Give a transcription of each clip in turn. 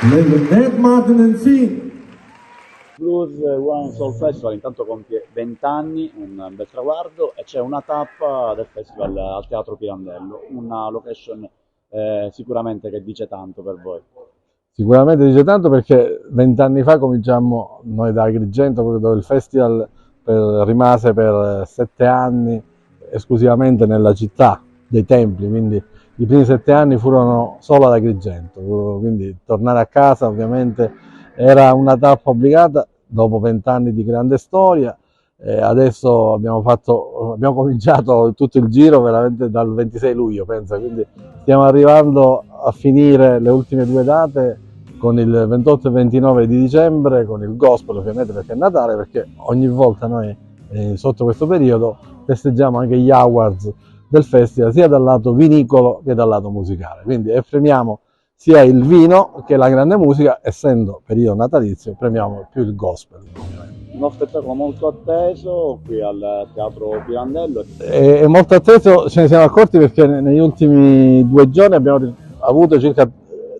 Ned Martin Scene. Blues Wine and Soul Festival intanto compie 20 anni, un bel traguardo, e c'è una tappa del festival al Teatro Pirandello, una location sicuramente che dice tanto per voi. Sicuramente dice tanto perché 20 anni fa cominciammo noi da Agrigento, proprio dove il festival rimase per 7 anni esclusivamente nella città dei templi, quindi i primi 7 anni furono solo ad Agrigento, quindi tornare a casa ovviamente era una tappa obbligata dopo 20 anni di grande storia. Adesso abbiamo cominciato tutto il giro veramente dal 26 luglio, penso, quindi stiamo arrivando a finire le ultime 2 date con il 28 e 29 di dicembre, con il gospel ovviamente perché è Natale, perché ogni volta noi sotto questo periodo festeggiamo anche gli awards del festival, sia dal lato vinicolo che dal lato musicale, quindi premiamo sia il vino che la grande musica, essendo periodo natalizio premiamo più il gospel ovviamente. Uno spettacolo molto atteso qui al Teatro Pirandello. È molto atteso, ce ne siamo accorti perché negli ultimi 2 giorni abbiamo avuto circa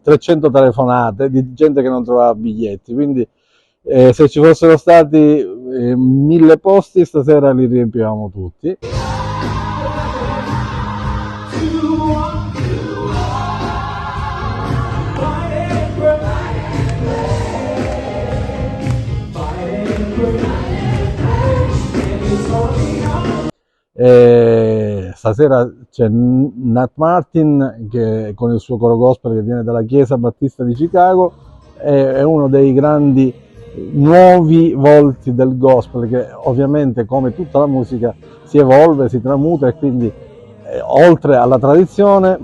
300 telefonate di gente che non trovava biglietti, quindi se ci fossero stati 1000 posti stasera li riempivamo tutti. Stasera c'è Nat Martin che con il suo coro gospel che viene dalla Chiesa Battista di Chicago, è uno dei grandi nuovi volti del gospel che ovviamente come tutta la musica si evolve, si tramuta e quindi oltre alla tradizione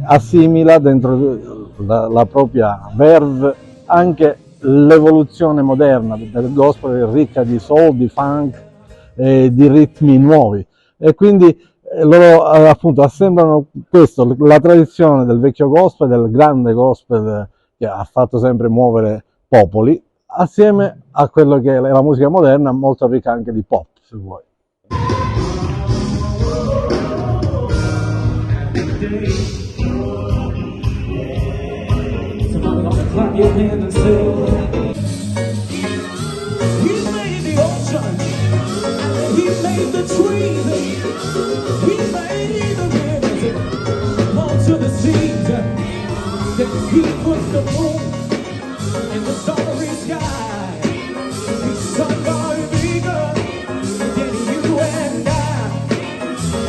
assimila dentro la propria verve anche l'evoluzione moderna del gospel ricca di soul, di funk, di ritmi nuovi, e quindi loro appunto assemblano questo, la tradizione del vecchio gospel, del grande gospel che ha fatto sempre muovere popoli, assieme a quello che è la musica moderna, molto ricca anche di pop, se vuoi. He put the moon in the starry sky. He's somebody bigger than you and I.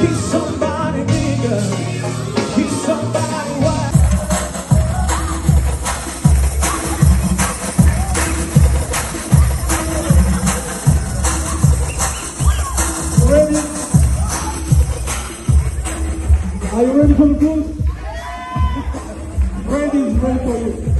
He's somebody bigger. He's somebody wise. Ready? Are you ready for the blues? Ready for you.